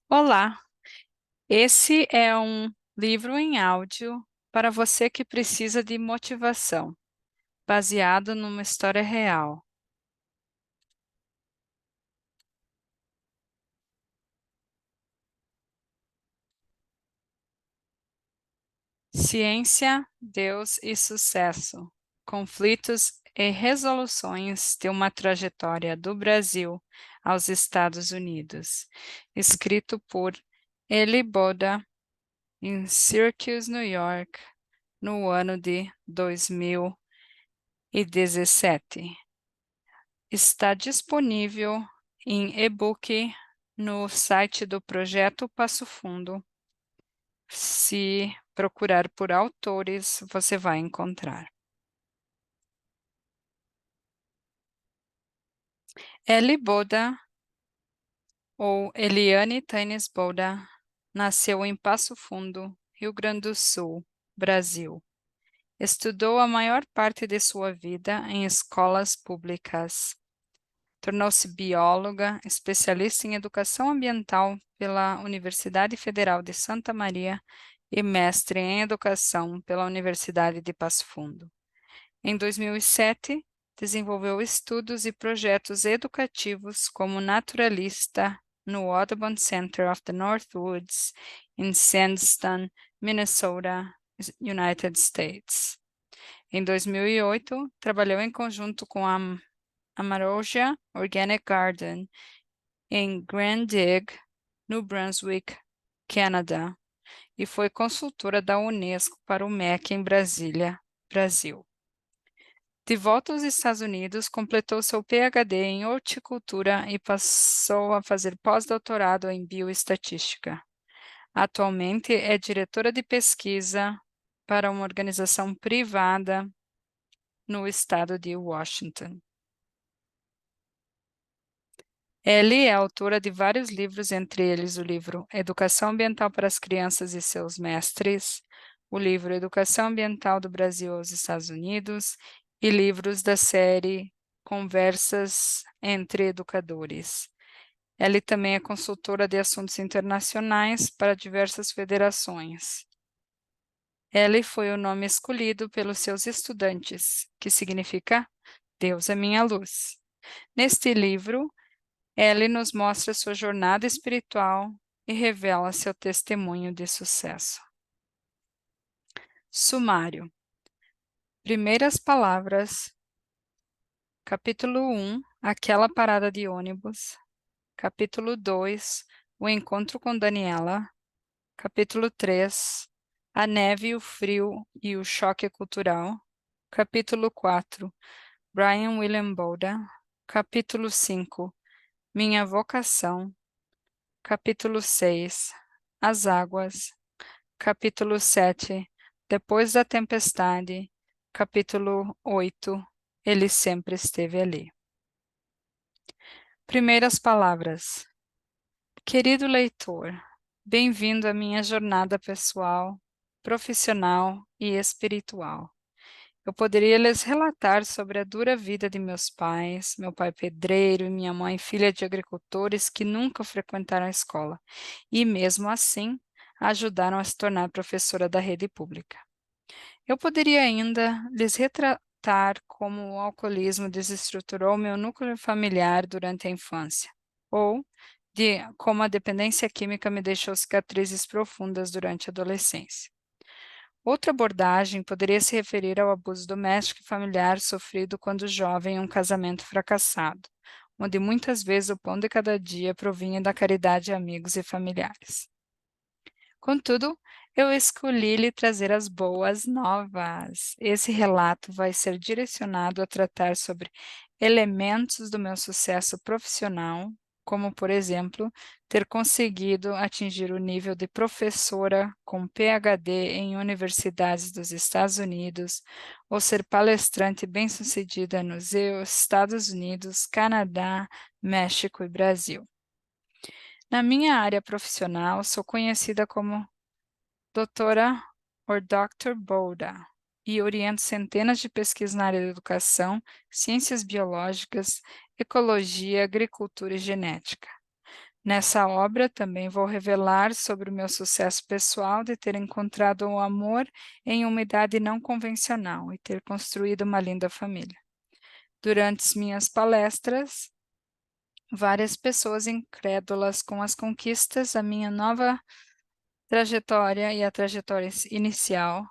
Olá, esse é um livro em áudio para você que precisa de motivação, baseado numa história real. Ciência, Deus e Sucesso: Conflitos e Resoluções de uma Trajetória do Brasil aos Estados Unidos. Escrito por Eli Boda, em Syracuse, New York, no ano de 2017. Está disponível em e-book no site do Projeto Passo Fundo. Se procurar por autores, você vai encontrar. Ellie Boda, ou Eliane Taines Boda, nasceu em Passo Fundo, Rio Grande do Sul, Brasil. Estudou a maior parte de sua vida em escolas públicas. Tornou-se bióloga, especialista em educação ambiental pela Universidade Federal de Santa Maria e mestre em educação pela Universidade de Passo Fundo. Em 2007, desenvolveu estudos e projetos educativos como naturalista no Audubon Center of the Northwoods, em Sandstone, Minnesota, United States. Em 2008, trabalhou em conjunto com a Amaroja Organic Garden, em Grand Dig, New Brunswick, Canadá, e foi consultora da Unesco para o MEC em Brasília, Brasil. De volta aos Estados Unidos, completou seu PhD em horticultura e passou a fazer pós-doutorado em bioestatística. Atualmente é diretora de pesquisa para uma organização privada no estado de Washington. Ellie é autora de vários livros, entre eles o livro Educação Ambiental para as Crianças e Seus Mestres, o livro Educação Ambiental do Brasil aos Estados Unidos e livros da série Conversas entre Educadores. Ellie também é consultora de assuntos internacionais para diversas federações. Ellie foi o nome escolhido pelos seus estudantes, que significa Deus é minha luz. Neste livro, Ellie nos mostra sua jornada espiritual e revela seu testemunho de sucesso. Sumário. Primeiras palavras. Capítulo 1, aquela parada de ônibus. Capítulo 2, o encontro com Daniela. Capítulo 3, a neve, o frio e o choque cultural. Capítulo 4, Brian William Boda. Capítulo 5, minha vocação. Capítulo 6, as águas. Capítulo 7, depois da tempestade. Capítulo 8, ele sempre esteve ali. Primeiras palavras. Querido leitor, bem-vindo à minha jornada pessoal, profissional e espiritual. Eu poderia lhes relatar sobre a dura vida de meus pais, meu pai pedreiro e minha mãe filha de agricultores que nunca frequentaram a escola, e mesmo assim ajudaram a se tornar professora da rede pública. Eu poderia ainda lhes retratar como o alcoolismo desestruturou meu núcleo familiar durante a infância, ou de como a dependência química me deixou cicatrizes profundas durante a adolescência. Outra abordagem poderia se referir ao abuso doméstico e familiar sofrido quando jovem em um casamento fracassado, onde muitas vezes o pão de cada dia provinha da caridade de amigos e familiares. Contudo, eu escolhi lhe trazer as boas novas. Esse relato vai ser direcionado a tratar sobre elementos do meu sucesso profissional, como, por exemplo, ter conseguido atingir o nível de professora com PhD em universidades dos Estados Unidos, ou ser palestrante bem-sucedida nos Estados Unidos, Canadá, México e Brasil. Na minha área profissional, sou conhecida como Doutora or Dr. Boda e oriento centenas de pesquisas na área da educação, ciências biológicas, ecologia, agricultura e genética. Nessa obra também vou revelar sobre o meu sucesso pessoal de ter encontrado o amor em uma idade não convencional e ter construído uma linda família. Durante as minhas palestras, várias pessoas incrédulas com as conquistas, a minha nova trajetória e a trajetória inicial,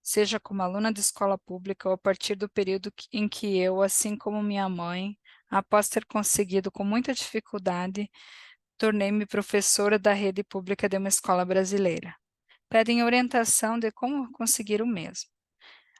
seja como aluna de escola pública ou a partir do período em que eu, assim como minha mãe, após ter conseguido com muita dificuldade, tornei-me professora da rede pública de uma escola brasileira. Pedem orientação de como conseguir o mesmo.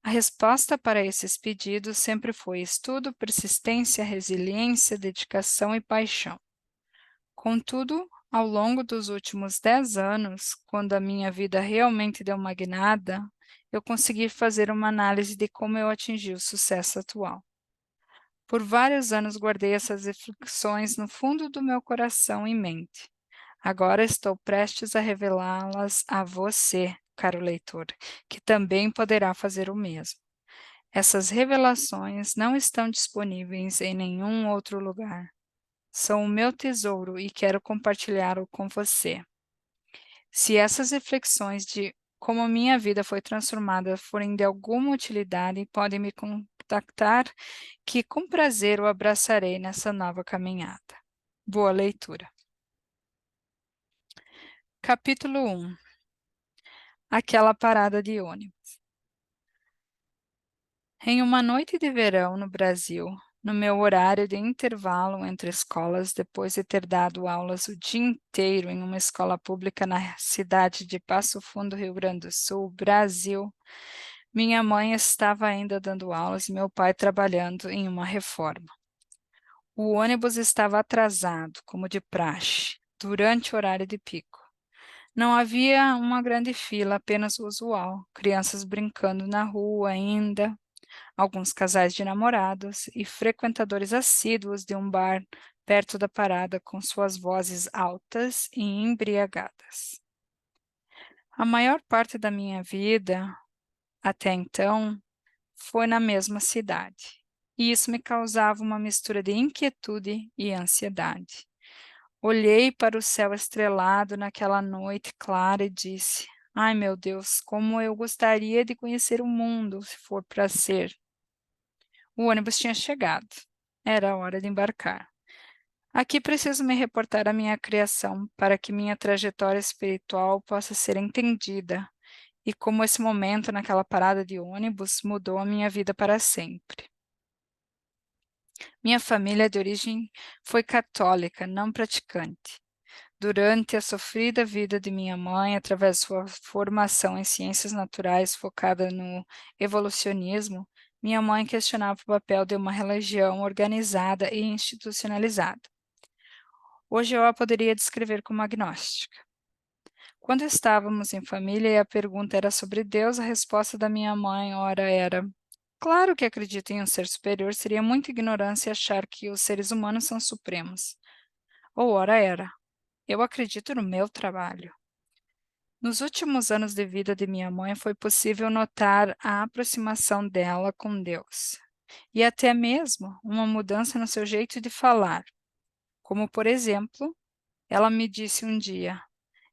A resposta para esses pedidos sempre foi estudo, persistência, resiliência, dedicação e paixão. Contudo, ao longo dos últimos 10 anos, quando a minha vida realmente deu uma guinada, eu consegui fazer uma análise de como eu atingi o sucesso atual. Por vários anos guardei essas reflexões no fundo do meu coração e mente. Agora estou prestes a revelá-las a você, caro leitor, que também poderá fazer o mesmo. Essas revelações não estão disponíveis em nenhum outro lugar. São o meu tesouro e quero compartilhá-lo com você. Se essas reflexões de como a minha vida foi transformada forem de alguma utilidade, podem me contactar, que com prazer o abraçarei nessa nova caminhada. Boa leitura. Capítulo 1. Aquela parada de ônibus. Em uma noite de verão no Brasil, no meu horário de intervalo entre escolas, depois de ter dado aulas o dia inteiro em uma escola pública na cidade de Passo Fundo, Rio Grande do Sul, Brasil, minha mãe estava ainda dando aulas e meu pai trabalhando em uma reforma. O ônibus estava atrasado, como de praxe, durante o horário de pico. Não havia uma grande fila, apenas o usual, crianças brincando na rua ainda, alguns casais de namorados e frequentadores assíduos de um bar perto da parada com suas vozes altas e embriagadas. A maior parte da minha vida, até então, foi na mesma cidade, e isso me causava uma mistura de inquietude e ansiedade. Olhei para o céu estrelado naquela noite clara e disse: Ai, meu Deus, como eu gostaria de conhecer o mundo, se for para ser. O ônibus tinha chegado. Era hora de embarcar. Aqui preciso me reportar à minha criação para que minha trajetória espiritual possa ser entendida e como esse momento naquela parada de ônibus mudou a minha vida para sempre. Minha família de origem foi católica, não praticante. Durante a sofrida vida de minha mãe, através de sua formação em ciências naturais focada no evolucionismo, minha mãe questionava o papel de uma religião organizada e institucionalizada. Hoje eu a poderia descrever como agnóstica. Quando estávamos em família e a pergunta era sobre Deus, a resposta da minha mãe, ora, era: claro que acredito em um ser superior, seria muita ignorância achar que os seres humanos são supremos. Ou ora era: eu acredito no meu trabalho. Nos últimos anos de vida de minha mãe, foi possível notar a aproximação dela com Deus, e até mesmo uma mudança no seu jeito de falar. Como, por exemplo, ela me disse um dia: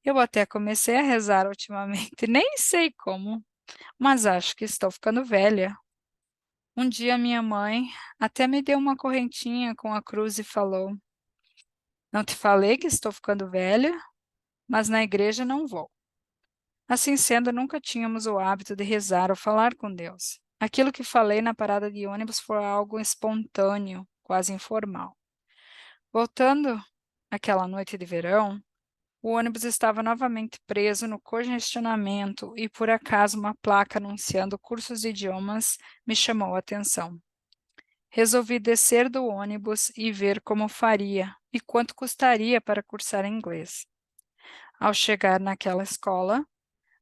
eu até comecei a rezar ultimamente, nem sei como, mas acho que estou ficando velha. Um dia minha mãe até me deu uma correntinha com a cruz e falou: não te falei que estou ficando velha, mas na igreja não vou. Assim sendo, nunca tínhamos o hábito de rezar ou falar com Deus. Aquilo que falei na parada de ônibus foi algo espontâneo, quase informal. Voltando àquela noite de verão, o ônibus estava novamente preso no congestionamento e, por acaso, uma placa anunciando cursos de idiomas me chamou a atenção. Resolvi descer do ônibus e ver como faria e quanto custaria para cursar inglês. Ao chegar naquela escola,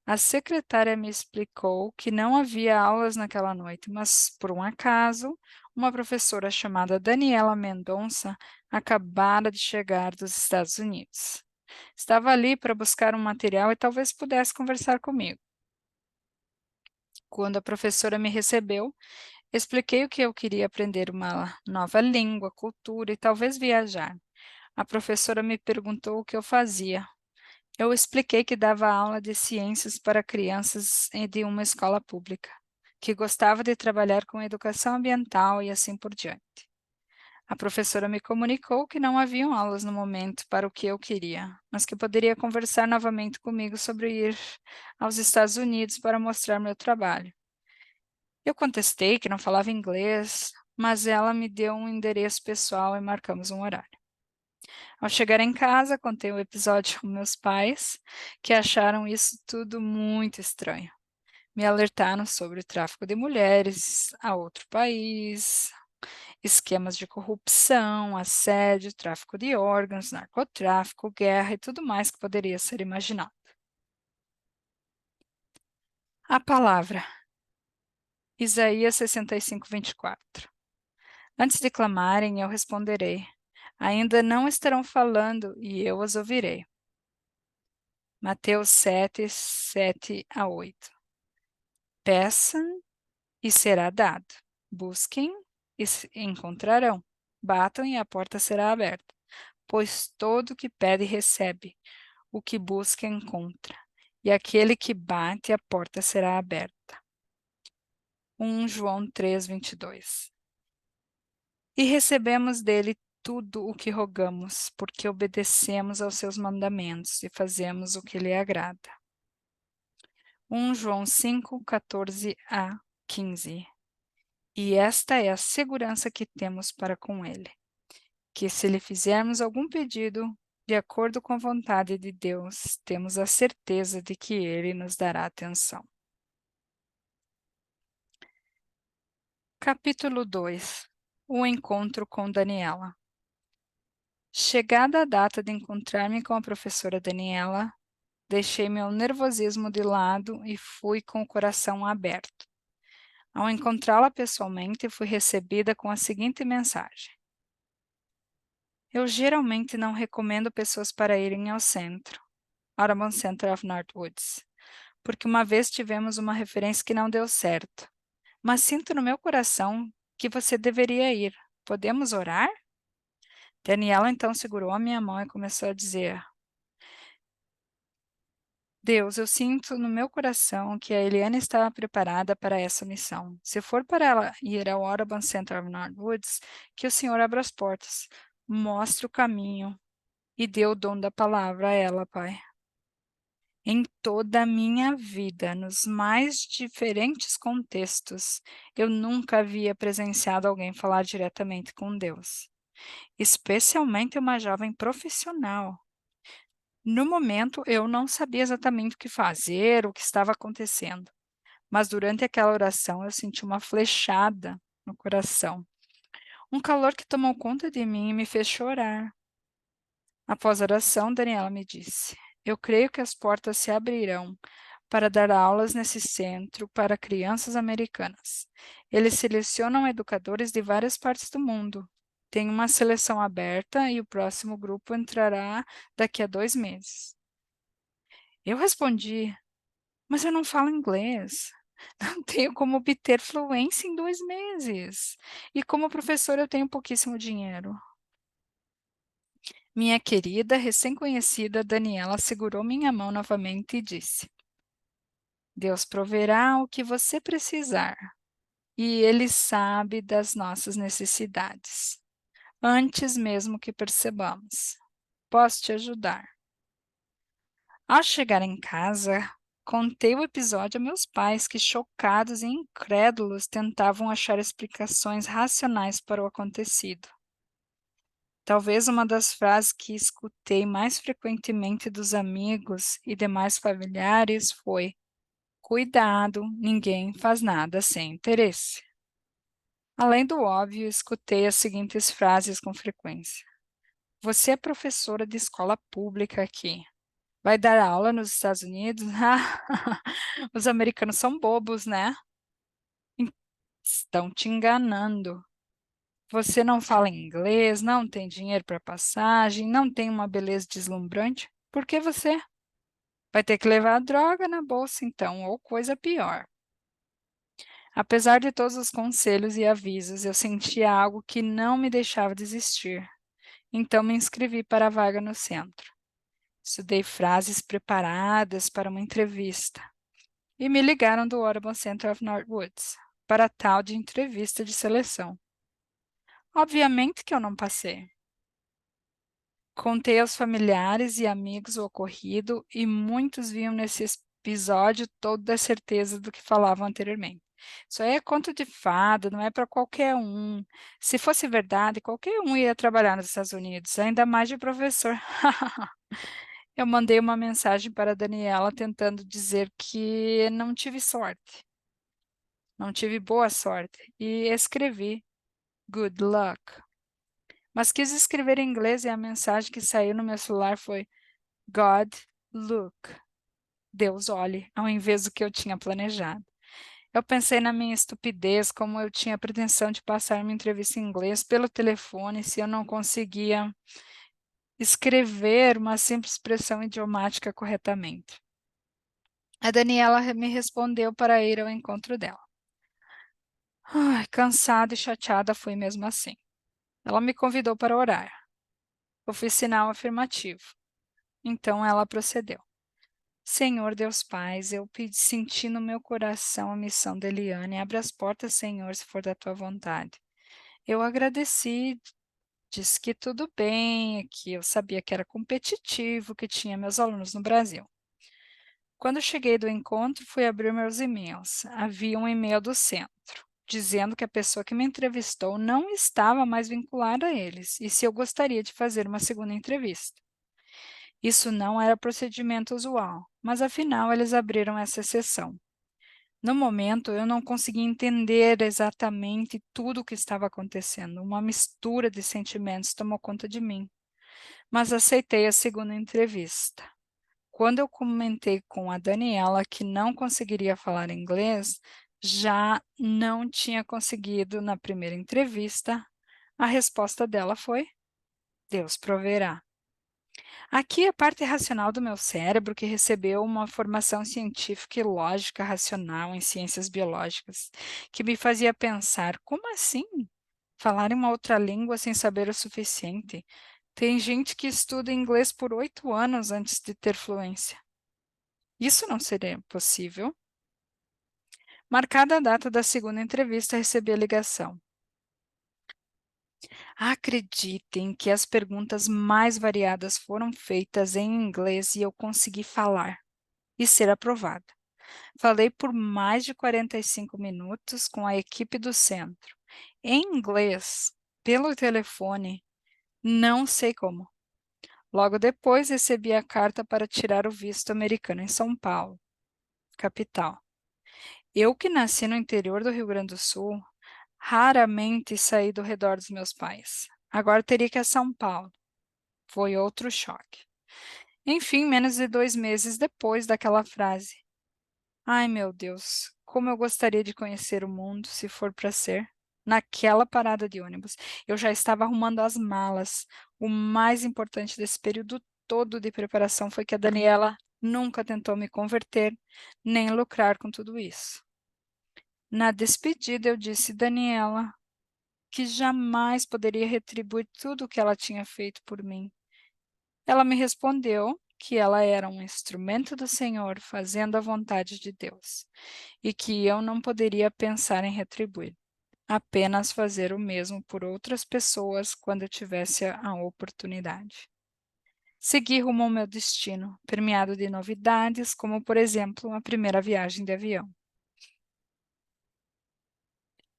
a secretária me explicou que não havia aulas naquela noite, mas, por um acaso, uma professora chamada Daniela Mendonça acabara de chegar dos Estados Unidos. Estava ali para buscar um material e talvez pudesse conversar comigo. Quando a professora me recebeu, expliquei o que eu queria aprender uma nova língua, cultura e talvez viajar. A professora me perguntou o que eu fazia. Eu expliquei que dava aula de ciências para crianças de uma escola pública, que gostava de trabalhar com educação ambiental e assim por diante. A professora me comunicou que não haviam aulas no momento para o que eu queria, mas que poderia conversar novamente comigo sobre ir aos Estados Unidos para mostrar meu trabalho. Eu contestei que não falava inglês, mas ela me deu um endereço pessoal e marcamos um horário. Ao chegar em casa, contei o episódio aos meus pais, que acharam isso tudo muito estranho. Me alertaram sobre o tráfico de mulheres a outro país, esquemas de corrupção, assédio, tráfico de órgãos, narcotráfico, guerra e tudo mais que poderia ser imaginado. A palavra. Isaías 65:24. Antes de clamarem, eu responderei. Ainda não estarão falando, e eu os ouvirei. Mateus 7, 7-8. Peçam e será dado. Busquem e encontrarão. Batam e a porta será aberta. Pois todo o que pede recebe, o que busca encontra, e aquele que bate a porta será aberta. 1 João 3:22. E recebemos dele tudo o que rogamos, porque obedecemos aos seus mandamentos e fazemos o que lhe agrada. 1 João 5:14-15. E esta é a segurança que temos para com ele, que se lhe fizermos algum pedido, de acordo com a vontade de Deus, temos a certeza de que ele nos dará atenção. Capítulo 2. O encontro com Daniela. Chegada a data de encontrar-me com a professora Daniela, deixei meu nervosismo de lado e fui com o coração aberto. Ao encontrá-la pessoalmente, fui recebida com a seguinte mensagem: eu geralmente não recomendo pessoas para irem ao centro, Audubon Center of Northwoods, porque uma vez tivemos uma referência que não deu certo. Mas sinto no meu coração que você deveria ir. Podemos orar? Daniela então segurou a minha mão e começou a dizer: Deus, eu sinto no meu coração que a Eliana estava preparada para essa missão. Se for para ela ir ao Audubon Center of Northwoods, que o Senhor abra as portas, mostre o caminho e dê o dom da palavra a ela, Pai. Em toda a minha vida, nos mais diferentes contextos, eu nunca havia presenciado alguém falar diretamente com Deus, especialmente uma jovem profissional. No momento, eu não sabia exatamente o que fazer, o que estava acontecendo, mas durante aquela oração eu senti uma flechada no coração, um calor que tomou conta de mim e me fez chorar. Após a oração, Daniela me disse: eu creio que as portas se abrirão para dar aulas nesse centro para crianças americanas. Eles selecionam educadores de várias partes do mundo. Tem uma seleção aberta e o próximo grupo entrará daqui a 2 meses. Eu respondi: mas eu não falo inglês. Não tenho como obter fluência em 2 meses. E como professor eu tenho pouquíssimo dinheiro. Minha querida, recém-conhecida Daniela segurou minha mão novamente e disse: Deus proverá o que você precisar, e Ele sabe das nossas necessidades, antes mesmo que percebamos. Posso te ajudar. Ao chegar em casa, contei o episódio a meus pais, que, chocados e incrédulos, tentavam achar explicações racionais para o acontecido. Talvez uma das frases que escutei mais frequentemente dos amigos e demais familiares foi: cuidado, ninguém faz nada sem interesse. Além do óbvio, escutei as seguintes frases com frequência: você é professora de escola pública aqui. Vai dar aula nos Estados Unidos? Os americanos são bobos, né? Estão te enganando. Você não fala inglês, não tem dinheiro para passagem, não tem uma beleza deslumbrante. Por que você? Vai ter que levar droga na bolsa, então, ou coisa pior. Apesar de todos os conselhos e avisos, eu sentia algo que não me deixava desistir. Então me inscrevi para a vaga no centro. Estudei frases preparadas para uma entrevista e me ligaram do Audubon Center of Northwoods para a tal de entrevista de seleção. Obviamente que eu não passei. Contei aos familiares e amigos o ocorrido e muitos viam nesse episódio toda a certeza do que falavam anteriormente. Isso aí é conto de fada, não é para qualquer um. Se fosse verdade, qualquer um ia trabalhar nos Estados Unidos, ainda mais de professor. Eu mandei uma mensagem para a Daniela tentando dizer que não tive sorte, não tive boa sorte, e escrevi good luck. Mas quis escrever em inglês e a mensagem que saiu no meu celular foi God look. Deus olhe, ao invés do que eu tinha planejado. Eu pensei na minha estupidez, como eu tinha a pretensão de passar uma entrevista em inglês pelo telefone se eu não conseguia escrever uma simples expressão idiomática corretamente. A Daniela me respondeu para ir ao encontro dela. Ai, cansada e chateada fui mesmo assim. Ela me convidou para orar. Eu fiz sinal afirmativo. Então ela procedeu. Senhor Deus Pai, senti no meu coração a missão de Eliane. Abre as portas, Senhor, se for da tua vontade. Eu agradeci, disse que tudo bem, que eu sabia que era competitivo, que tinha meus alunos no Brasil. Quando cheguei do encontro, fui abrir meus e-mails. Havia um e-mail do centro, dizendo que a pessoa que me entrevistou não estava mais vinculada a eles, e se eu gostaria de fazer uma segunda entrevista. Isso não era procedimento usual, mas afinal eles abriram essa exceção. No momento, eu não conseguia entender exatamente tudo o que estava acontecendo. Uma mistura de sentimentos tomou conta de mim, mas aceitei a segunda entrevista. Quando eu comentei com a Daniela que não conseguiria falar inglês, já não tinha conseguido na primeira entrevista, a resposta dela foi: Deus proverá. Aqui é a parte racional do meu cérebro que recebeu uma formação científica e lógica racional em ciências biológicas, que me fazia pensar: como assim? Falar em uma outra língua sem saber o suficiente? Tem gente que estuda inglês por 8 anos antes de ter fluência. Isso não seria possível? Marcada a data da segunda entrevista, recebi a ligação. Acreditem que as perguntas mais variadas foram feitas em inglês e eu consegui falar e ser aprovada. Falei por mais de 45 minutos com a equipe do centro, em inglês, pelo telefone, não sei como. Logo depois recebi a carta para tirar o visto americano em São Paulo, capital. Eu que nasci no interior do Rio Grande do Sul, raramente saí do redor dos meus pais. Agora teria que ir a São Paulo. Foi outro choque. Enfim, menos de 2 meses depois daquela frase. Ai, meu Deus, como eu gostaria de conhecer o mundo, se for para ser. Naquela parada de ônibus, eu já estava arrumando as malas. O mais importante desse período todo de preparação foi que a Daniela nunca tentou me converter, nem lucrar com tudo isso. Na despedida, eu disse: Daniela, que jamais poderia retribuir tudo o que ela tinha feito por mim. Ela me respondeu que ela era um instrumento do Senhor fazendo a vontade de Deus e que eu não poderia pensar em retribuir, apenas fazer o mesmo por outras pessoas quando eu tivesse a oportunidade. Segui rumo ao meu destino, permeado de novidades, como, por exemplo, a primeira viagem de avião.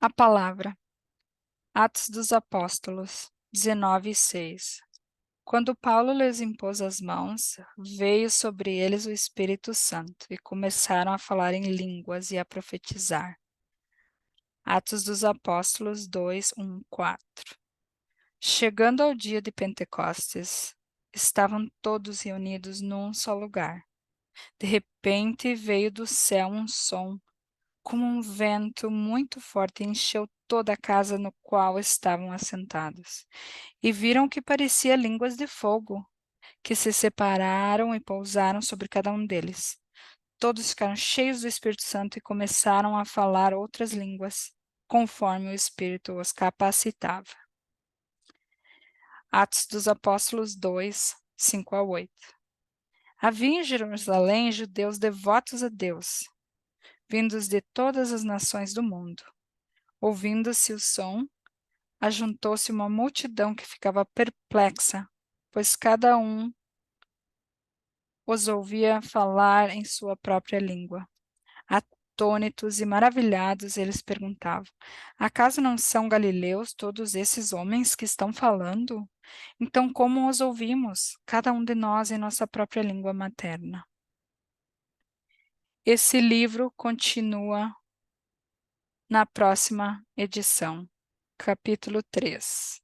A palavra. Atos dos Apóstolos, 19:6. Quando Paulo lhes impôs as mãos, veio sobre eles o Espírito Santo e começaram a falar em línguas e a profetizar. Atos dos Apóstolos 2:1-4. Chegando ao dia de Pentecostes, estavam todos reunidos num só lugar. De repente veio do céu um som, como um vento muito forte, e encheu toda a casa no qual estavam assentados. E viram que parecia línguas de fogo, que se separaram e pousaram sobre cada um deles. Todos ficaram cheios do Espírito Santo e começaram a falar outras línguas, conforme o Espírito os capacitava. Atos dos Apóstolos 2, 5 a 8. Havia em Jerusalém judeus devotos a Deus, vindos de todas as nações do mundo. Ouvindo-se o som, ajuntou-se uma multidão que ficava perplexa, pois cada um os ouvia falar em sua própria língua. Atônitos e maravilhados, eles perguntavam: Acaso não são galileus todos esses homens que estão falando? Então, como os ouvimos, cada um de nós em nossa própria língua materna? Esse livro continua na próxima edição, capítulo 3.